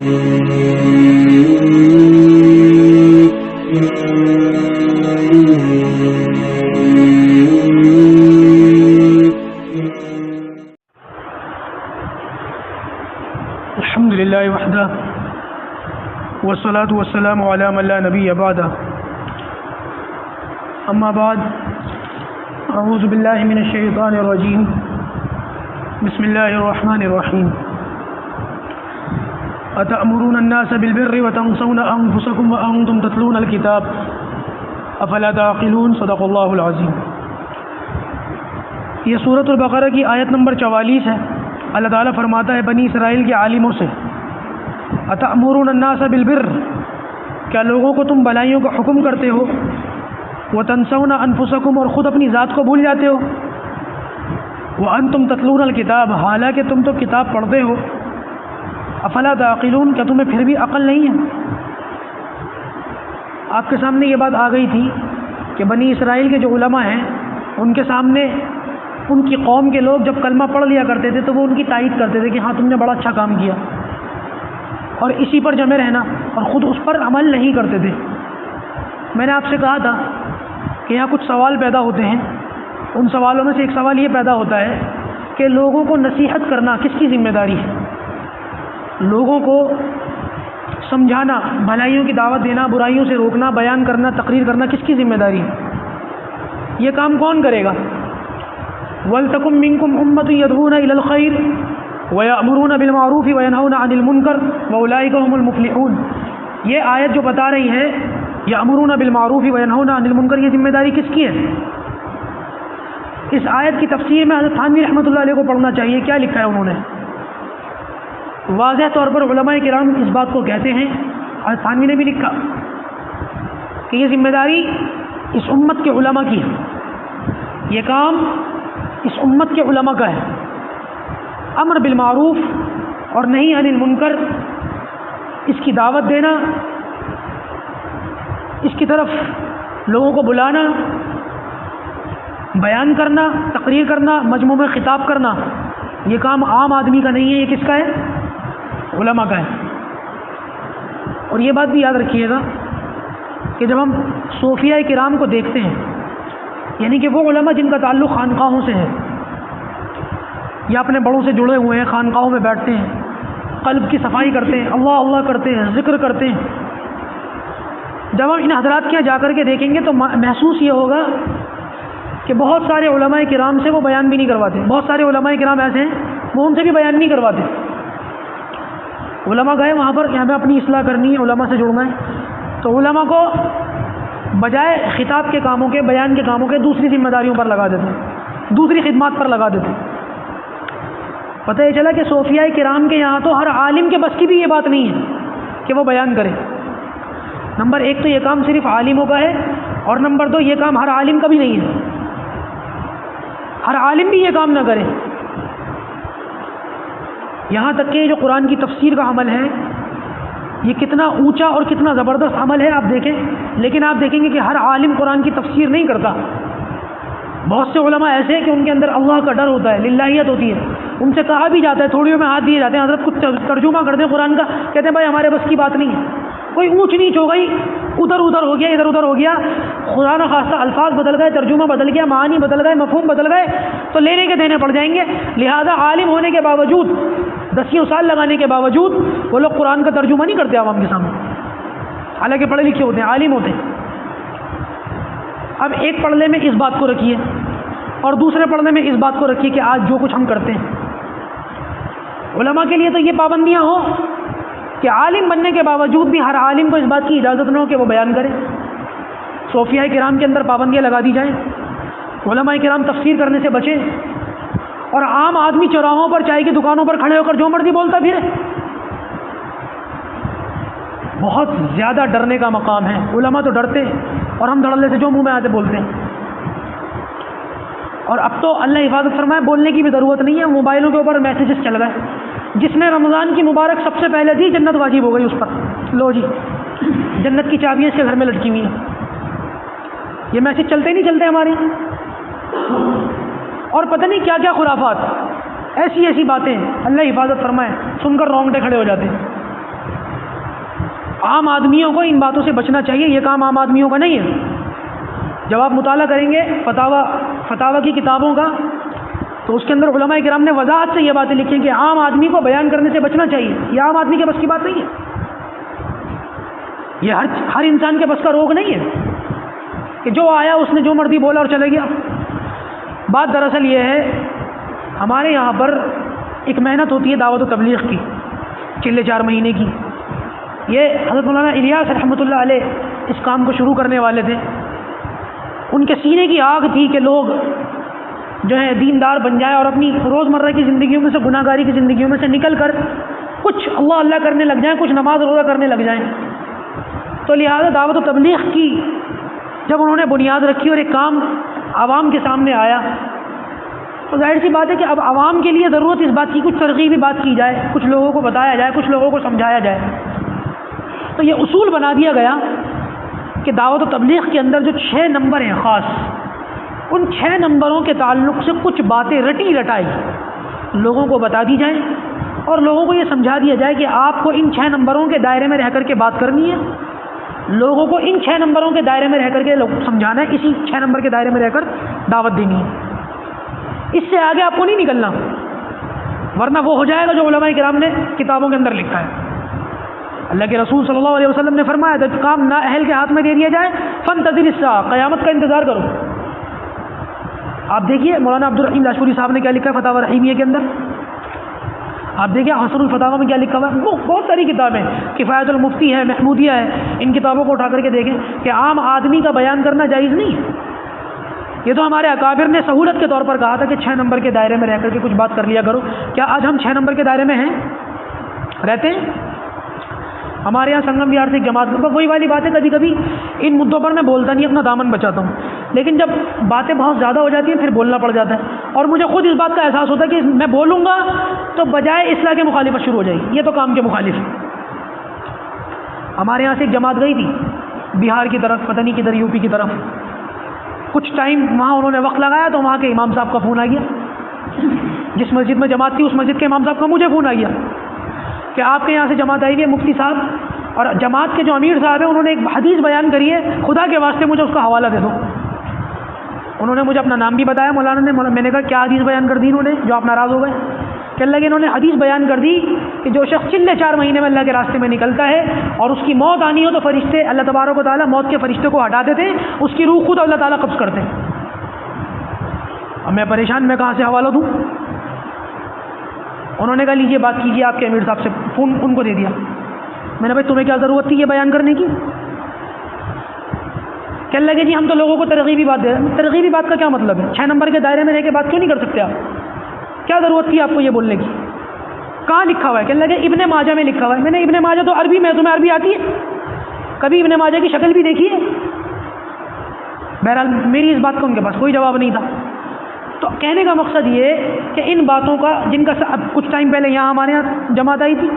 الحمد للہ وحدہ والصلاة والسلام علی من لا نبی بعدہ اما بعد اعوذ باللہ من الشیطان الرجیم بسم اللہ الرحمن الرحیم اتأمرون الناس بالبر وتنسون انفسکم وانتم تتلون الکتاب افلا تعقلون صدق اللہ العظیم۔ یہ سورۃ البقرہ کی آیت نمبر 44 ہے۔ اللہ تعالیٰ فرماتا ہے بنی اسرائیل کے عالموں سے، اتأمرون الناس بالبر، کیا لوگوں کو تم بھلائیوں کا حکم کرتے ہو، وتنسون انفسکم، اور خود اپنی ذات کو بھول جاتے ہو، وانتم تتلون الکتاب، حالانکہ تم تو کتاب پڑھتے ہو، افلا تعقلون، کیا تمہیں پھر بھی عقل نہیں ہے؟ آپ کے سامنے یہ بات آ گئی تھی کہ بنی اسرائیل کے جو علماء ہیں ان کے سامنے ان کی قوم کے لوگ جب کلمہ پڑھ لیا کرتے تھے تو وہ ان کی تائید کرتے تھے کہ ہاں تم نے بڑا اچھا کام کیا، اور اسی پر جمے رہنا، اور خود اس پر عمل نہیں کرتے تھے۔ میں نے آپ سے کہا تھا کہ یہاں کچھ سوال پیدا ہوتے ہیں، ان سوالوں میں سے ایک سوال یہ پیدا ہوتا ہے کہ لوگوں کو نصیحت کرنا کس کی ذمہ داری ہے؟ لوگوں کو سمجھانا، بھلائیوں کی دعوت دینا، برائیوں سے روکنا، بیان کرنا، تقریر کرنا کس کی ذمہ داری ہے؟ یہ کام کون کرے گا؟ وَلْتَكُن مِّنكُمْ أُمَّةٌ يَدْعُونَ إِلَى الْخَيْرِ وَيَأْمُرُونَ بِالْمَعْرُوفِ وَيَنْهَوْنَ عَنِ الْمُنكَرِ وَأُولَٰئِكَ هُمُ الْمُفْلِحُونَ۔ یہ آیت جو بتا رہی ہے یَأْمُرُونَ بِالْمَعْرُوفِ وَيَنْهَوْنَ عَنِ الْمُنكَرِ، یہ ذمہ داری کس کی ہے؟ اس آیت کی تفسیر میں حضرت تھانوی رحمۃ اللہ علیہ کو پڑھنا چاہیے، کیا لکھا ہے انہوں نے؟ واضح طور پر علماء کرام اس بات کو کہتے ہیں، حضرت تھانوی نے بھی لکھا کہ یہ ذمہ داری اس امت کے علماء کی ہے، یہ کام اس امت کے علماء کا ہے۔ امر بالمعروف اور نہی عن المنکر، اس کی دعوت دینا، اس کی طرف لوگوں کو بلانا، بیان کرنا، تقریر کرنا، مجموع میں خطاب کرنا، یہ کام عام آدمی کا نہیں ہے، یہ کس کا ہے؟ علماء کا ہے۔ اور یہ بات بھی یاد رکھیے گا کہ جب ہم صوفیہ کرام کو دیکھتے ہیں، یعنی کہ وہ علماء جن کا تعلق خانقاہوں سے ہے یا اپنے بڑوں سے جڑے ہوئے ہیں، خانقاہوں میں بیٹھتے ہیں، قلب کی صفائی کرتے ہیں، اللہ اللہ کرتے ہیں، ذکر کرتے ہیں، جب ہم ان حضرات کے یہاں جا کر کے دیکھیں گے تو محسوس یہ ہوگا کہ بہت سارے علماء کرام سے وہ بیان بھی نہیں کرواتے، بہت سارے علماء کرام ایسے ہیں وہ ان سے بھی بیان نہیں کرواتے۔ علماء گئے وہاں پر کہ ہمیں اپنی اصلاح کرنی ہے، علماء سے جڑنا ہے، تو علماء کو بجائے خطاب کے کاموں کے، بیان کے کاموں کے، دوسری ذمہ داریوں پر لگا دیتے ہیں، دوسری خدمات پر لگا دیتے ہیں۔ پتہ یہ چلا کہ صوفیہ کرام کے یہاں تو ہر عالم کے بس کی بھی یہ بات نہیں ہے کہ وہ بیان کرے۔ نمبر ایک تو یہ کام صرف عالموں کا ہے، اور نمبر دو یہ کام ہر عالم کا بھی نہیں ہے، ہر عالم بھی یہ کام نہ کرے۔ یہاں تک کہ جو قرآن کی تفسیر کا عمل ہے یہ کتنا اونچا اور کتنا زبردست عمل ہے آپ دیکھیں، لیکن آپ دیکھیں گے کہ ہر عالم قرآن کی تفسیر نہیں کرتا۔ بہت سے علماء ایسے ہیں کہ ان کے اندر اللہ کا ڈر ہوتا ہے، للہیت ہوتی ہے، ان سے کہا بھی جاتا ہے، تھوڑیوں میں ہاتھ دیے جاتے ہیں، حضرت کچھ ترجمہ کر دیں قرآن کا، کہتے ہیں بھائی ہمارے بس کی بات نہیں ہے، کوئی اونچ نیچ ہو گئی، ادھر ادھر ہو گیا، ادھر ادھر ہو گیا، خدا نہ خواستہ الفاظ بدل گئے، ترجمہ بدل گیا، معانی بدل گئے، مفہوم بدل گئے، تو لینے کے دینے پڑ جائیں گے۔ لہذا عالم ہونے کے باوجود، دسیوں سال لگانے کے باوجود وہ لوگ قرآن کا ترجمہ نہیں کرتے عوام کے سامنے، حالانکہ پڑھے لکھے ہوتے ہیں، عالم ہوتے ہیں۔ اب ایک پڑھنے میں اس بات کو رکھیے اور دوسرے پڑھنے میں اس بات کو رکھیے کہ آج جو کچھ ہم کرتے ہیں، علماء کے لیے تو یہ پابندیاں ہوں کہ عالم بننے کے باوجود بھی ہر عالم کو اس بات کی اجازت نہ ہو کہ وہ بیان کرے۔ صوفیہ کرام کے اندر پابندیاں لگا دی جائیں، علماء کرام تفسیر کرنے سے بچیں، اور عام آدمی چوراہوں پر، چائے کی دکانوں پر کھڑے ہو کر جو مرضی بولتا پھرے۔ بہت زیادہ ڈرنے کا مقام ہے۔ علماء تو ڈرتے ہیں اور ہم دھڑلے سے جو منہ میں آتے بولتے ہیں۔ اور اب تو اللہ حفاظت فرمائے، بولنے کی بھی ضرورت نہیں ہے، موبائلوں کے اوپر میسیجز چل گئے، جس نے رمضان کی مبارک سب سے پہلے دی جنت واجب ہو گئی اس پر، لو جی جنت کی چابیاں اس کے گھر میں لٹکی ہوئی ہیں۔ یہ میسیج چلتے نہیں چلتے ہمارے یہاں، اور پتہ نہیں کیا کیا خرافات، ایسی ایسی باتیں، اللہ حفاظت فرمائے، سن کر رونگٹے کھڑے ہو جاتے ہیں۔ عام آدمیوں کو ان باتوں سے بچنا چاہیے، یہ کام عام آدمیوں کا نہیں ہے۔ جب آپ مطالعہ کریں گے فتاوی کی کتابوں کا تو اس کے اندر علماء کرام نے وضاحت سے یہ باتیں لکھی کہ عام آدمی کو بیان کرنے سے بچنا چاہیے، یہ عام آدمی کے بس کی بات نہیں ہے، یہ ہر انسان کے بس کا روگ نہیں ہے کہ جو آیا اس نے جو مرضی بولا اور چلے گیا۔ بات دراصل یہ ہے، ہمارے یہاں پر ایک محنت ہوتی ہے دعوت و تبلیغ کی، 4 مہینے کی۔ یہ حضرت مولانا الیاس رحمۃ اللہ علیہ اس کام کو شروع کرنے والے تھے، ان کے سینے کی آگ تھی کہ لوگ جو ہے دیندار بن جائیں اور اپنی روزمرہ کی زندگیوں میں سے، گناہ گاری کی زندگیوں میں سے نکل کر کچھ اللہ اللہ کرنے لگ جائیں، کچھ نماز روزہ کرنے لگ جائیں۔ تو لہٰذا دعوت و تبلیغ کی جب انہوں نے بنیاد رکھی اور ایک کام عوام کے سامنے آیا تو ظاہر سی بات ہے کہ اب عوام کے لیے ضرورت اس بات کی کچھ ترغیبی بات کی جائے، کچھ لوگوں کو بتایا جائے، کچھ لوگوں کو سمجھایا جائے۔ تو یہ اصول بنا دیا گیا کہ دعوت و تبلیغ کے اندر جو 6 نمبر ہیں خاص، ان 6 نمبروں کے تعلق سے کچھ باتیں رٹی رٹائی لوگوں کو بتا دی جائیں اور لوگوں کو یہ سمجھا دیا جائے کہ آپ کو ان 6 نمبروں کے دائرے میں رہ کر کے بات کرنی ہے، لوگوں کو ان 6 نمبروں کے دائرے میں رہ کر کے سمجھانا ہے، اسی 6 نمبر کے دائرے میں رہ کر دعوت دینی ہے، اس سے آگے آپ کو نہیں نکلنا، ورنہ وہ ہو جائے گا جو علماء کرام نے کتابوں کے اندر لکھا ہے۔ اللہ کے رسول صلی اللہ علیہ وسلم نے فرمایا جب کام نااہل کے ہاتھ میں دے دیا جائے فانتظر الساعہ، قیامت کا انتظار کرو۔ آپ دیکھیے مولانا عبدالرحیم لاشپوری صاحب نے کیا لکھا ہے فتاوی رحیمیہ کے اندر، آپ دیکھیے حسن الفتاوی میں کیا لکھا ہوا ہے، بہت ساری کتابیں، کفایت المفتی ہے، محمودیہ ہے، ان کتابوں کو اٹھا کر کے دیکھیں کہ عام آدمی کا بیان کرنا جائز نہیں ہے۔ یہ تو ہمارے اکابر نے سہولت کے طور پر کہا تھا کہ 6 نمبر کے دائرے میں رہ کر کے کچھ بات کر لیا کرو۔ کیا آج ہم 6 نمبر کے دائرے میں ہیں، رہتے ہیں؟ ہمارے یہاں سنگم وہار سے ایک جماعت، وہی والی بات ہے، کبھی کبھی ان مدعوں پر میں بولتا نہیں، اپنا دامن بچاتا ہوں، لیکن جب باتیں بہت زیادہ ہو جاتی ہیں پھر بولنا پڑ جاتا ہے، اور مجھے خود اس بات کا احساس ہوتا ہے کہ میں بولوں گا تو بجائے اصلاح کے مخالفت شروع ہو جائے گی، یہ تو کام کے مخالف ہے۔ ہمارے یہاں سے ایک جماعت گئی تھی بہار کی طرف، پتہ نہیں کدھر، یو پی کی طرف، کچھ ٹائم وہاں انہوں نے وقت لگایا تو وہاں کے امام صاحب کا فون آ گیا، جس مسجد میں جماعت تھی اس مسجد کے امام صاحب کا مجھے فون آ گیا کہ آپ کے یہاں سے جماعت آئی ہوئی ہے مفتی صاحب، اور جماعت کے جو امیر صاحب ہیں انہوں نے ایک حدیث بیان کری ہے، خدا کے واسطے مجھے اس کا حوالہ دے دو۔ انہوں نے مجھے اپنا نام بھی بتایا مولانا نے، میں نے کہا کیا حدیث بیان کر دی انہوں نے جو آپ ناراض ہو گئے؟ کہنے لگے انہوں نے حدیث بیان کر دی کہ جو شخص 4 مہینے میں اللہ کے راستے میں نکلتا ہے اور اس کی موت آنی ہو تو فرشتے اللہ تبارک و تعالیٰ موت کے فرشتے کو ہٹا دیتے ہیں، اس کی روح خود اللہ تعالیٰ قبض کرتے ہیں۔ اب میں پریشان، میں کہاں سے حوالہ دوں؟ انہوں نے کہا لیجیے بات کیجیے آپ کے امیر صاحب سے، فون ان کو دے دیا۔ میں نے بھائی تمہیں کیا ضرورت تھی یہ بیان کرنے کی؟ کہنے لگے جی ہم تو لوگوں کو ترغیبی بات دے رہے ہیں۔ ترغیبی بات کا کیا مطلب ہے؟ 6 نمبر کے دائرے میں رہ کے بات کیوں نہیں کر سکتے آپ؟ کیا ضرورت تھی آپ کو یہ بولنے کی؟ کہاں لکھا ہوا ہے؟ کہنے لگے ابن ماجہ میں لکھا ہوا ہے۔ میں نے ابن ماجہ تو عربی میں، تمہیں عربی آتی ہے؟ کبھی ابن ماجہ کی شکل بھی دیکھی ہے؟ بہرحال میری اس بات کا ان کے پاس کوئی جواب نہیں تھا۔ تو کہنے کا مقصد یہ کہ ان باتوں کا جن کا اب کچھ ٹائم پہلے یہاں ہمارے یہاں جماعت آئی تھی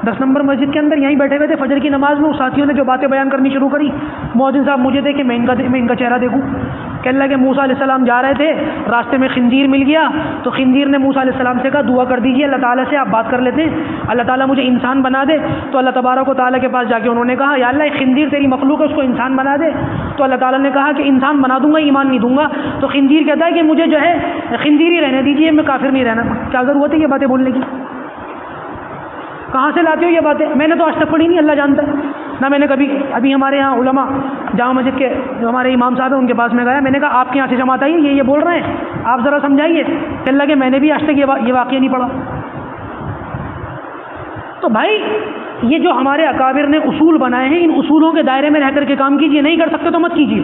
10 نمبر مسجد کے اندر، یہیں بیٹھے ہوئے تھے فجر کی نماز میں، ساتھیوں نے جو باتیں بیان کرنی شروع کری، مؤذن صاحب مجھے دیکھے میں ان کا چہرہ دیکھوں، کہنے لگے موسیٰ علیہ السلام جا رہے تھے، راستے میں خنزیر مل گیا تو خنزیر نے موسیٰ علیہ السلام سے کہا دعا کر دیجیے اللہ تعالیٰ سے، آپ بات کر لیتے ہیں، اللہ تعالیٰ مجھے انسان بنا دے۔ تو اللہ تبارک و تعالیٰ کے پاس جا کے انہوں نے کہا یا اللہ ایک خنزیر تیری مخلوق ہے اس کو انسان بنا دے، تو اللہ تعالیٰ نے کہا کہ انسان بنا دوں گا، ایمان نہیں دوں گا۔ تو خنزیر کہتا ہے کہ مجھے جو ہے خنزیر ہی رہنے دیجیے، میں کافر نہیں رہنا۔ کیا ضرورت ہے یہ باتیں بولنے کی؟ کہاں سے لاتے ہو یہ باتیں؟ میں نے تو آج تک پڑھی نہیں، اللہ جانتا ہے نہ میں نے کبھی۔ ابھی ہمارے یہاں علماء جامع مسجد کے جو ہمارے امام صاحب ہیں ان کے پاس میں گیا، میں نے کہا آپ کے یہاں سے جماعت آئی ہے یہ بول رہے ہیں، آپ ذرا سمجھائیے۔ کہنے لگے میں نے بھی آج تک یہ واقعہ نہیں پڑھا۔ تو بھائی یہ جو ہمارے اکابر نے اصول بنائے ہیں، ان اصولوں کے دائرے میں رہ کر کے کام کیجیے، نہیں کر سکتے تو مت کیجیے،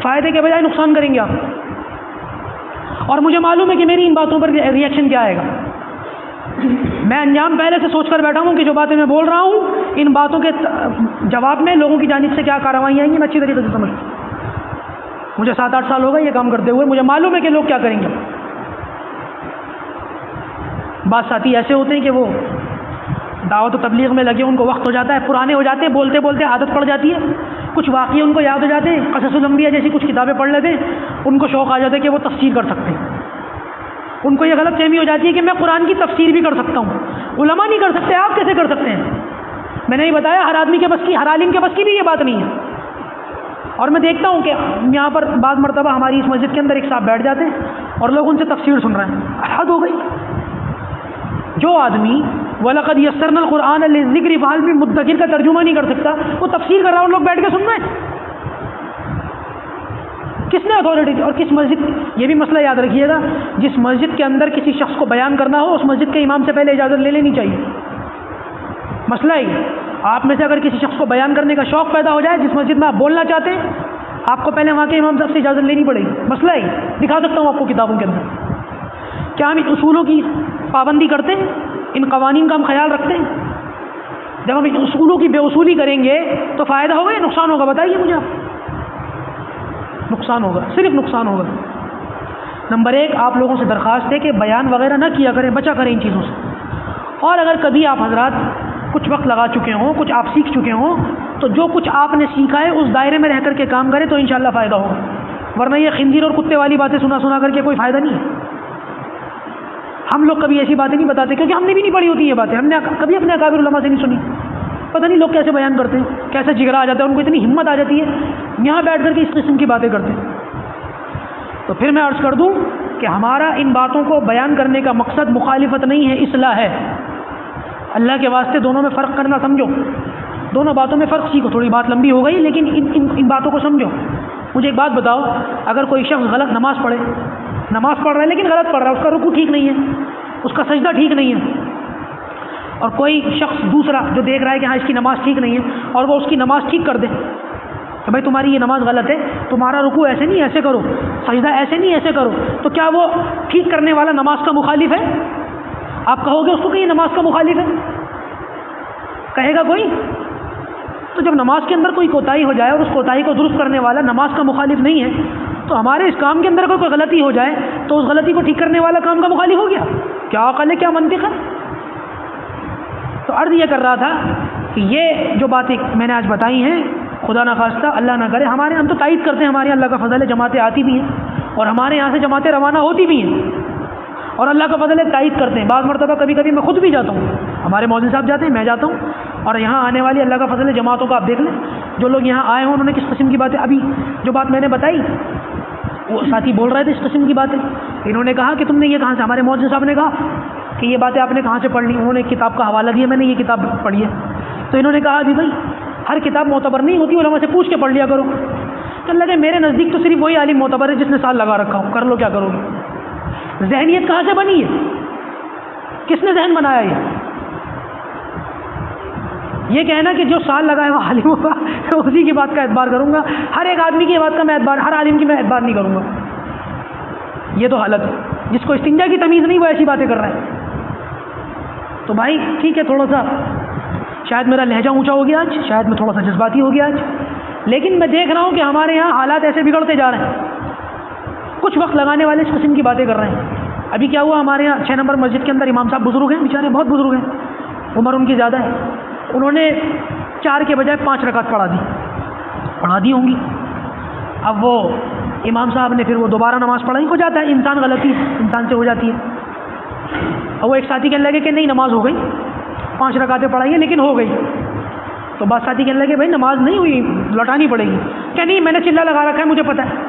فائدے کے بجائے نقصان کریں گے آپ۔ اور مجھے معلوم ہے کہ میری ان باتوں پر ریئیکشن کیا آئے گا، میں انجام پہلے سے سوچ کر بیٹھا ہوں کہ جو باتیں میں بول رہا ہوں ان باتوں کے جواب میں لوگوں کی جانب سے کیا کارروائیاں آئیں گی، میں اچھی طریقے سے سمجھتا ہوں۔ مجھے 7-8 سال ہو گئے یہ کام کرتے ہوئے، مجھے معلوم ہے کہ لوگ کیا کریں گے۔ بعض ساتھی ایسے ہوتے ہیں کہ وہ دعوت و تبلیغ میں لگے، ان کو وقت ہو جاتا ہے، پرانے ہو جاتے ہیں، بولتے بولتے عادت پڑ جاتی ہے، کچھ واقعے ان کو یاد ہو جاتے ہیں، قصص الانبیاء جیسی کچھ کتابیں پڑھ لیتے ہیں، ان کو شوق آ جاتا ہے کہ وہ تفسیر کر سکتے ہیں۔ ان کو یہ غلط فہمی ہو جاتی ہے کہ میں قرآن کی تفسیر بھی کر سکتا ہوں، علماء نہیں کر سکتے، آپ کیسے کر سکتے ہیں؟ میں نے یہ بتایا ہر آدمی کے بس کی، ہر عالم کے بس کی بھی یہ بات نہیں ہے. اور میں دیکھتا ہوں کہ یہاں پر بعض مرتبہ ہماری اس مسجد کے اندر ایک صاحب بیٹھ جاتے ہیں اور لوگ ان سے تفسیر سن رہے ہیں. حد ہو گئی. جو آدمی وَلَقَدْ يَسَّرْنَا الْقُرْآنَ لِلذِّكْرِ فَهَلْ مِن مُدَّكِرٍ کا ترجمہ نہیں کر سکتا، وہ تفسیر کر رہا ہے اور لوگ بیٹھ کے سن رہے ہیں. کس نے اتھارٹی دی؟ اور کس مسجد؟ یہ بھی مسئلہ یاد رکھیے گا، جس مسجد کے اندر کسی شخص کو بیان کرنا ہو اس مسجد کے امام سے پہلے اجازت لے لینی چاہیے. مسئلہ ہی آپ میں سے اگر کسی شخص کو بیان کرنے کا شوق پیدا ہو جائے، جس مسجد میں آپ بولنا چاہتے ہیں، آپ کو پہلے وہاں کے امام صاحب سے اجازت لینی پڑے گی. مسئلہ ہی دکھا سکتا ہوں آپ کو کتابوں کے اندر. کیا ہم ان اصولوں کی پابندی کرتے ہیں؟ ان قوانین کا ہم خیال رکھتے ہیں؟ جب ہم ان اصولوں کی بے اصولی کریں گے تو فائدہ ہوگا یا نقصان ہوگا؟ بتائیے مجھے آپ. نقصان ہوگا، صرف نقصان ہوگا. نمبر 1 آپ لوگوں سے درخواست ہے کہ بیان وغیرہ نہ کیا کریں، بچا کریں ان چیزوں سے. اور اگر کبھی آپ حضرات کچھ وقت لگا چکے ہوں، کچھ آپ سیکھ چکے ہوں، تو جو کچھ آپ نے سیکھا ہے اس دائرے میں رہ کر کے کام کریں تو انشاءاللہ فائدہ ہوگا. ورنہ یہ خنزیر اور کتے والی باتیں سنا کر کے کوئی فائدہ نہیں ہے. ہم لوگ کبھی ایسی باتیں نہیں بتاتے کیونکہ ہم نے بھی نہیں پڑھی ہوتی یہ باتیں. ہم نے کبھی اپنے اکابر علماء سے نہیں سنی. پتہ نہیں لوگ کیسے بیان کرتے ہیں، کیسے جگرا آ جاتا ہے ان کو، اتنی ہمت آ جاتی ہے یہاں بیٹھ کر کے اس قسم کی باتیں کرتے ہیں. تو پھر میں عرض کر دوں کہ ہمارا ان باتوں کو بیان کرنے کا مقصد مخالفت نہیں ہے، اصلاح ہے. اللہ کے واسطے دونوں میں فرق کرنا سمجھو، دونوں باتوں میں فرق سیکھو. تھوڑی بات لمبی ہو گئی لیکن ان باتوں کو سمجھو. مجھے ایک بات بتاؤ، اگر کوئی شخص غلط نماز پڑھ رہا ہے لیکن غلط پڑھ رہا ہے، اس کا رکوع ٹھیک نہیں ہے، اس کا سجدہ ٹھیک نہیں ہے، اور کوئی شخص دوسرا جو دیکھ رہا ہے کہ ہاں اس کی نماز ٹھیک نہیں ہے اور وہ اس کی نماز ٹھیک کر دے کہ بھائی تمہاری یہ نماز غلط ہے، تمہارا رکوع ایسے نہیں ایسے کرو، سجدہ ایسے نہیں ایسے کرو، تو کیا وہ ٹھیک کرنے والا نماز کا مخالف ہے؟ آپ کہو گے اس کو کہ یہ نماز کا مخالف ہے؟ کہے گا کوئی؟ تو جب نماز کے اندر کوئی کوتاہی ہو جائے اور اس کوتاہی کو درست کرنے والا نماز کا مخالف نہیں ہے، تو ہمارے اس کام کے اندر کوئی غلطی ہو جائے تو اس غلطی کو ٹھیک کرنے والا کام کا مخالف ہو گیا؟ کیا عقل ہے، کیا منطق ہے؟ تو عرض یہ کر رہا تھا کہ یہ جو باتیں میں نے آج بتائی ہیں، خدا نہ خواستہ اللہ نہ کرے، ہمارے ہم تو تائید کرتے ہیں، ہمارے یہاں اللہ کا فضل ہے جماعتیں آتی بھی ہیں اور ہمارے یہاں سے جماعتیں روانہ ہوتی بھی ہیں اور اللہ کا فضل ہے تائید کرتے ہیں. بعض مرتبہ کبھی کبھی میں خود بھی جاتا ہوں، ہمارے مؤذن صاحب جاتے ہیں، میں جاتا ہوں. اور یہاں آنے والی اللہ کا فضل ہے جماعتوں کا آپ دیکھ لیں، جو لوگ یہاں آئے ہوں انہوں نے کس قسم کی باتیں، ابھی جو بات میں نے بتائی وہ ساتھی بول رہے تھے اس قسم کی باتیں. انہوں نے کہا کہ تم نے یہ کہاں سے، ہمارے مؤذن صاحب نے کہا کہ یہ باتیں آپ نے کہاں سے پڑھ لی. انہوں نے کتاب کا حوالہ دیا، میں نے یہ کتاب پڑھی ہے. تو انہوں نے کہا ابھی بھائی ہر کتاب معتبر نہیں ہوتی، علماء سے پوچھ کے پڑھ لیا کرو. تو اللہ کہ میرے نزدیک تو صرف وہی عالم معتبر ہے جس نے سال لگا رکھا ہوں، کر لو کیا کرو گے. ذہنیت کہاں سے بنی ہے؟ کس نے ذہن بنایا یہ کہنا کہ جو سال لگا ہے وہ عالم ہوگا، اسی کی بات کا اعتبار کروں گا، ہر ایک آدمی کی بات کا میں اعتبار، ہر عالم کی میں اعتبار نہیں کروں گا. یہ تو حالت ہے. جس کو استنجا کی تمیز نہیں وہ ایسی باتیں کر رہا ہے. تو بھائی ٹھیک ہے، تھوڑا سا شاید میرا لہجہ اونچا ہو گیا آج، شاید میں تھوڑا سا جذباتی ہو گیا آج، لیکن میں دیکھ رہا ہوں کہ ہمارے یہاں حالات ایسے بگڑتے جا رہے ہیں. کچھ وقت لگانے والے اس قسم کی باتیں کر رہے ہیں. ابھی کیا ہوا، ہمارے یہاں 6 نمبر مسجد کے اندر امام صاحب بزرگ ہیں، بیچارے بہت بزرگ ہیں، عمر ان کی زیادہ ہے. انہوں نے 4 کے بجائے 5 رکعت پڑھا دی ہوں گی. اب وہ امام صاحب نے پھر وہ دوبارہ نماز پڑھائی. ہو جاتا ہے، انسان غلطی انسان سے ہو جاتی ہے. اور وہ ایک ساتھی کہنے لگے کہ نہیں نماز ہو گئی، 5 رکعتیں پڑھائی ہیں لیکن ہو گئی. تو بعض ساتھی کہنے لگے بھائی نماز نہیں ہوئی، لوٹانی پڑے گی. کہ نہیں میں نے چلہ لگا رکھا ہے، مجھے پتہ ہے.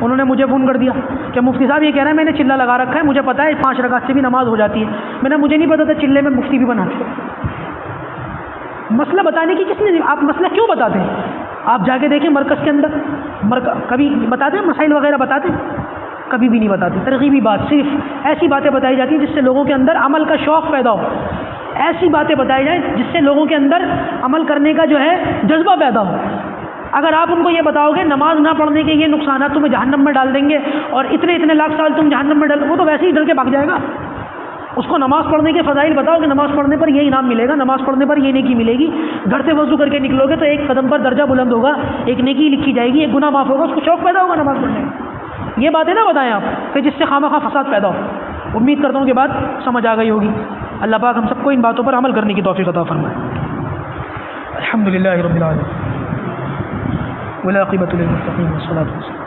انہوں نے مجھے فون کر دیا کہ مفتی صاحب یہ کہہ رہا ہے میں نے چلہ لگا رکھا ہے، مجھے پتہ ہے 5 رکعت سے بھی نماز ہو جاتی ہے. میں نے مجھے نہیں پتا تھا چلے میں مفتی بھی بناتے. مسئلہ بتانے کی کس نے، آپ مسئلہ کیوں بتاتے ہیں؟ آپ جا کے دیکھیں مرکز کے اندر، کبھی بتاتے ہیں مسائل وغیرہ بتاتے ہیں؟ کبھی بھی نہیں بتاتے. ترغیبی بات، صرف ایسی باتیں بتائی جاتی ہیں جس سے لوگوں کے اندر عمل کا شوق پیدا ہو. ایسی باتیں بتائی جائیں جس سے لوگوں کے اندر عمل کرنے کا جو ہے جذبہ پیدا ہو. اگر آپ ان کو یہ بتاؤ گے نماز نہ پڑھنے کے یہ نقصانات تمہیں جہنم میں ڈال دیں گے اور اتنے لاکھ سال تم جہنم میں ڈال، وہ تو ویسے ہی ڈر کے بھاگ جائے گا. اس کو نماز پڑھنے کے فضائل بتاؤ کہ نماز پڑھنے پر یہ انعام ملے گا، نماز پڑھنے پر یہ نیکی ملے گی. گھر سے وضو کر کے نکلو گے تو ایک قدم پر درجہ بلند ہوگا، ایک نیکی لکھی جائے گی، ایک گناہ معاف ہوگا، اس کو شوق پیدا ہوگا نماز پڑھنے کا. یہ باتیں نہ بتائیں آپ کہ جس سے خواہ مخواہ فساد پیدا ہو. امید کرتا ہوں کہ بات سمجھ آ گئی ہوگی. اللہ پاک ہم سب کو ان باتوں پر عمل کرنے کی توفیق عطا فرمائے. الحمدللہ رب العالمین والعاقبۃ للمتقین والصلاۃ والسلام